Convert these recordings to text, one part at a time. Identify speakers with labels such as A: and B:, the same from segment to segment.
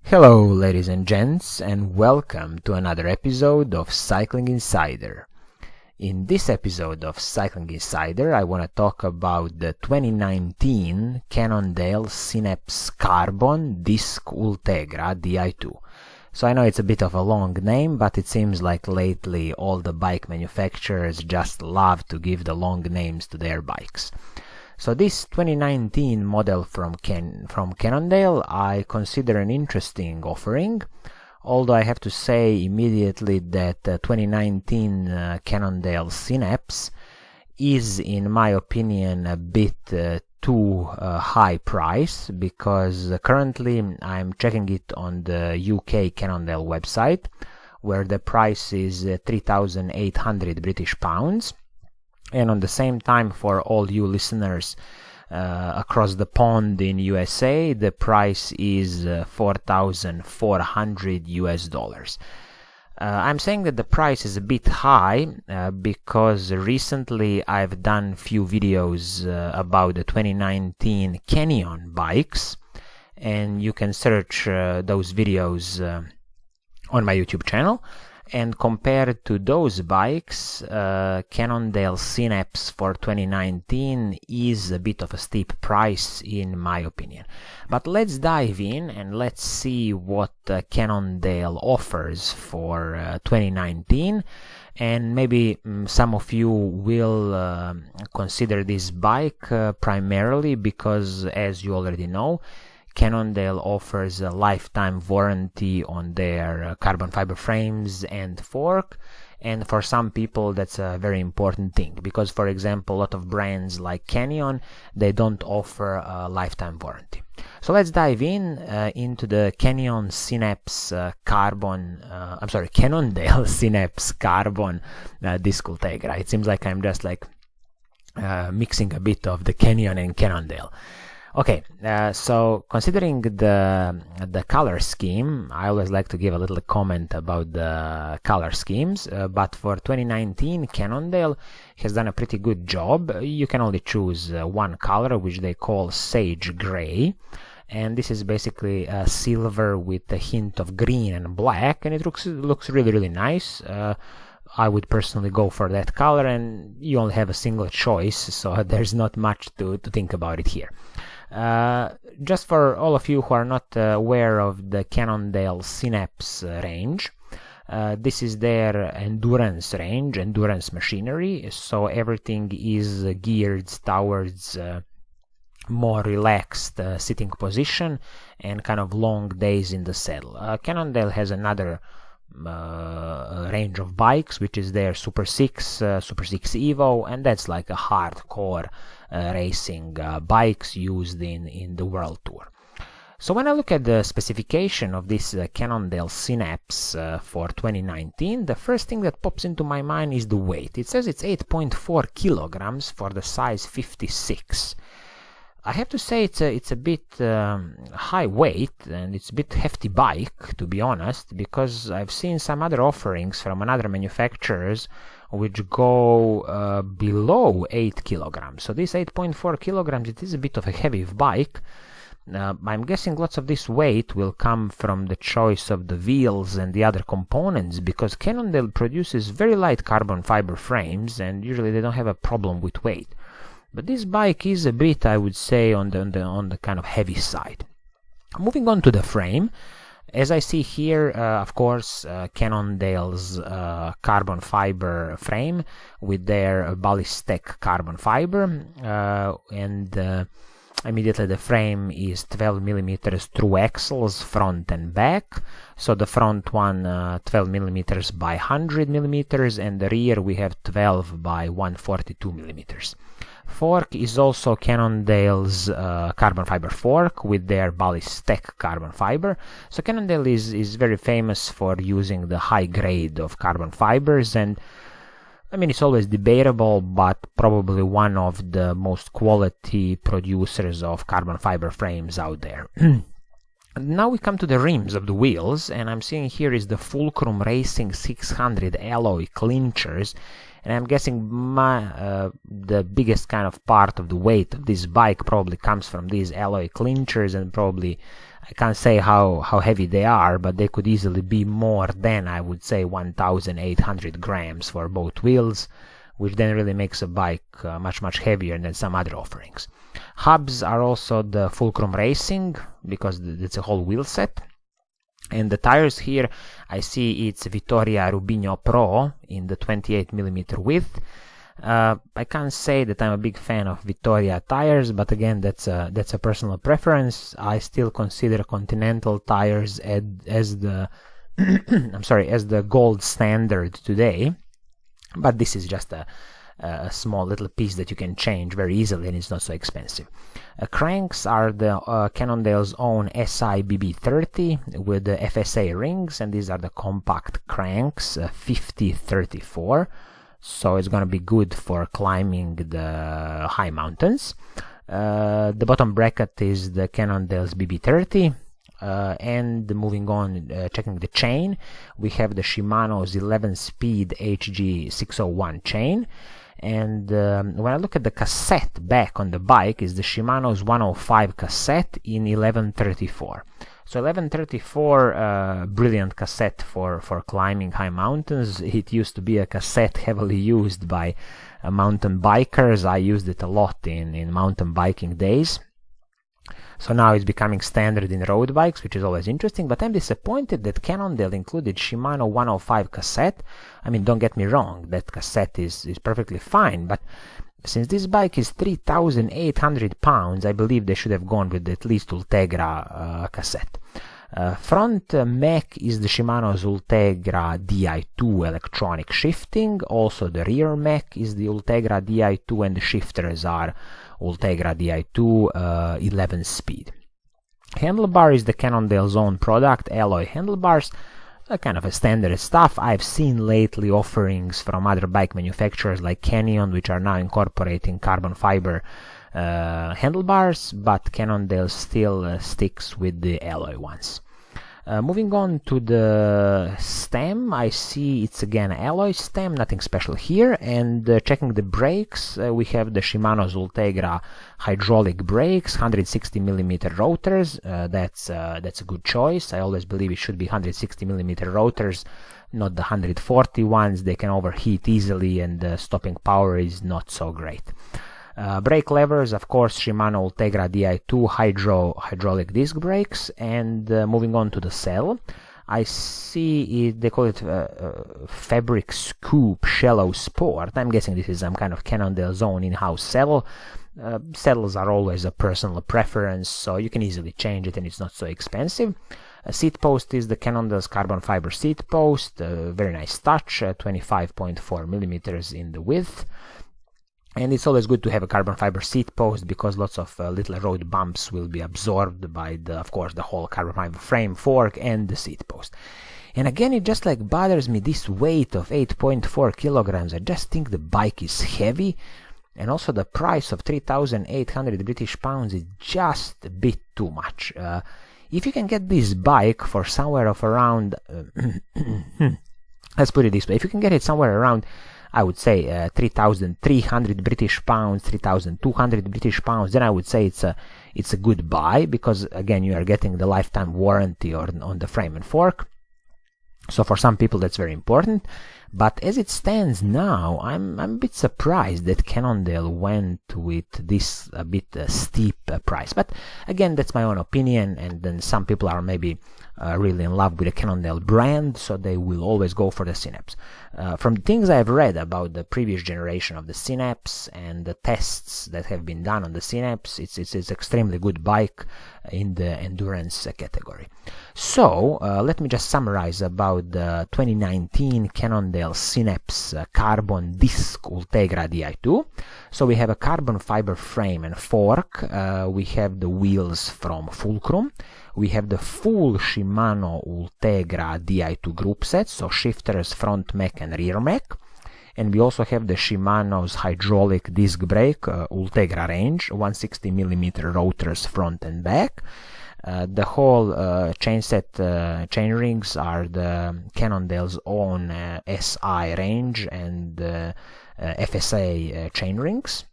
A: Hello ladies and gents, and welcome to another episode of Cycling Insider. In this episode of Cycling Insider I want to talk about the 2019 Cannondale Synapse Carbon Disc Ultegra Di2. So I know it's a bit of a long name, but it seems like lately all the bike manufacturers just love to give the long names to their bikes. So this 2019 model from Cannondale I consider an interesting offering, although I have to say immediately that 2019 Cannondale Synapse is, in my opinion, a bit too high price, because currently I'm checking it on the UK Cannondale website, where the price is 3,800 British pounds. And on the same time, for all you listeners across the pond in USA, the price is $4,400 US. I'm saying that the price is a bit high because recently I've done few videos about the 2019 Cannondale Bikes, and you can search those videos on my YouTube channel. And compared to those bikes, Cannondale Synapse for 2019 is a bit of a steep price in my opinion. But let's dive in and let's see what Cannondale offers for 2019. And maybe some of you will consider this bike primarily because, as you already know, Cannondale offers a lifetime warranty on their carbon fiber frames and fork, and for some people that's a very important thing, because for example a lot of brands like Canyon, they don't offer a lifetime warranty. So let's dive into the Cannondale Synapse Cannondale Synapse Carbon Disc Ultegra. It seems like I'm just mixing a bit of the Canyon and Cannondale. Okay, so considering the color scheme, I always like to give a little comment about the color schemes, but for 2019 Cannondale has done a pretty good job. You can only choose one color, which they call Sage Grey, and this is basically silver with a hint of green and black, and it looks really nice. I would personally go for that color, and you only have a single choice, so there's not much to think about it here. Just for all of you who are not aware of the Cannondale Synapse range, this is their endurance range, endurance machinery, so everything is geared towards more relaxed sitting position and kind of long days in the saddle. Cannondale has another range of bikes, which is their Super 6 Evo, and that's like a hardcore racing bikes used in the World Tour. So when I look at the specification of this Cannondale Synapse for 2019, the first thing that pops into my mind is the weight. It says it's 8.4 kilograms for the size 56. I have to say it's a bit high weight, and it's a bit hefty bike, to be honest, because I've seen some other offerings from other manufacturers which go below 8 kilograms. So this 8.4 kilograms, it is a bit of a heavy bike. I'm guessing lots of this weight will come from the choice of the wheels and the other components, because Cannondale produces very light carbon fiber frames, and usually they don't have a problem with weight. But this bike is a bit, I would say, on the kind of heavy side. Moving on to the frame, as I see here, of course, Cannondale's carbon fiber frame with their ballistic carbon fiber, and immediately the frame is 12 millimeters through axles, front and back. So the front one 12 millimeters by 100 millimeters, and the rear we have 12 by 142 millimeters. Fork is also Cannondale's carbon fiber fork with their ballistic carbon fiber. So Cannondale is very famous for using the high grade of carbon fibers, and I mean, it's always debatable, but probably one of the most quality producers of carbon fiber frames out there. Now we come to the rims of the wheels, and I'm seeing here is the Fulcrum Racing 600 alloy clinchers, and I'm guessing the biggest kind of part of the weight of this bike probably comes from these alloy clinchers, and probably I can't say how heavy they are, but they could easily be more than, I would say, 1,800 grams for both wheels, which then really makes a bike much heavier than some other offerings. Hubs are also the Fulcrum Racing, because it's a whole wheel set. And the tires here, I see it's Vittoria Rubino Pro in the 28mm width. I can't say that I'm a big fan of Vittoria tires, but again, that's a personal preference. I still consider Continental tires as the as the gold standard today. But this is just a small little piece that you can change very easily, and it's not so expensive. Cranks are the Cannondale's own SI BB30 with the FSA rings, and these are the compact cranks, 5034. So it's going to be good for climbing the high mountains. The bottom bracket is the Cannondale's BB30. And moving on, checking the chain, we have the Shimano's 11-speed HG601 chain. And when I look at the cassette back on the bike, is the Shimano's 105 cassette in 1134. So 1134, brilliant cassette for climbing high mountains. It used to be a cassette heavily used by mountain bikers. I used it a lot in mountain biking days. So now it's becoming standard in road bikes, which is always interesting, but I'm disappointed that Cannondale included Shimano 105 cassette. I mean, don't get me wrong, that cassette is perfectly fine, but since this bike is 3,800 pounds, I believe they should have gone with at least Ultegra cassette. Front mech is the Shimano's Ultegra Di2 electronic shifting. Also the rear mech is the Ultegra Di2, and the shifters are Ultegra Di2 11 speed. Handlebar is the Cannondale's own product, alloy handlebars, kind of a standard stuff. I've seen lately offerings from other bike manufacturers like Canyon, which are now incorporating carbon fiber handlebars, but Cannondale still sticks with the alloy ones. Moving on to the stem, I see it's again alloy stem, nothing special here. And checking the brakes, we have the Shimano's Ultegra hydraulic brakes, 160mm rotors. That's a good choice. I always believe it should be 160mm rotors, not the 140 ones. They can overheat easily, and the stopping power is not so great. Brake levers, of course, Shimano Ultegra Di2 hydraulic disc brakes. And moving on to the cell, I see they call it Fabric Scoop Shallow Sport. I'm guessing this is some kind of Cannondale's own in-house cell. Saddles are always a personal preference, so you can easily change it, and it's not so expensive. A seat post is the Cannondale's carbon fiber seat post, very nice touch, 25.4mm in the width. And it's always good to have a carbon fiber seat post, because lots of little road bumps will be absorbed by of course, the whole carbon fiber frame, fork, and the seat post. And again, it just like bothers me, this weight of 8.4 kilograms. I just think the bike is heavy, and also the price of 3,800 British pounds is just a bit too much. If you can get this bike for somewhere of around, let's put it this way, if you can get it somewhere around, I would say 3,300 British pounds, 3,200 British pounds, then I would say it's a good buy, because again, you are getting the lifetime warranty on the frame and fork. So for some people that's very important. But as it stands now, I'm a bit surprised that Cannondale went with this a bit steep price. But again, that's my own opinion, and then some people are maybe really in love with the Cannondale brand, so they will always go for the Synapse. From things I've read about the previous generation of the Synapse and the tests that have been done on the Synapse, it's extremely good bike in the endurance category. So let me just summarize about the 2019 Cannondale Synapse carbon disc Ultegra Di2. So we have a carbon fiber frame and fork, we have the wheels from Fulcrum, we have the full Shimano Ultegra Di2 group set, so shifters, front mech and rear mech, and we also have the Shimano's hydraulic disc brake Ultegra range, 160mm rotors front and back. The whole chain rings are the Cannondale's own SI range and FSA chain rings.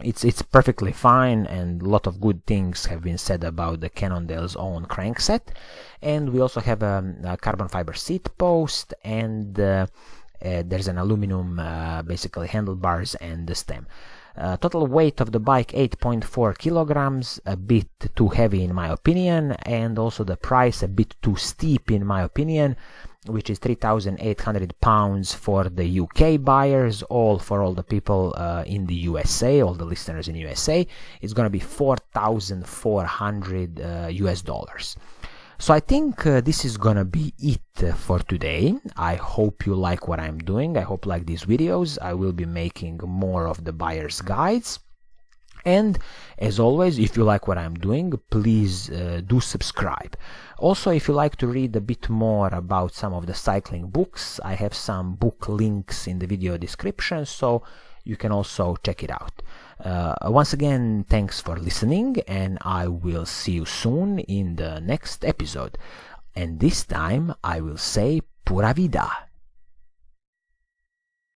A: It's perfectly fine, and a lot of good things have been said about the Cannondale's own crankset. And we also have a carbon fiber seat post, and there's an aluminum basically handlebars and the stem. Total weight of the bike 8.4 kilograms, a bit too heavy in my opinion, and also the price a bit too steep in my opinion, which is 3,800 pounds for the UK buyers. For all the people in the USA, all the listeners in USA, it's gonna be 4,400 US dollars. So I think this is gonna be it for today. I hope you like what I'm doing. I hope you like these videos. I will be making more of the buyer's guides. And as always, if you like what I'm doing, please do subscribe. Also, if you like to read a bit more about some of the cycling books, I have some book links in the video description, so you can also check it out. Once again, thanks for listening, and I will see you soon in the next episode. And this time I will say Pura Vida.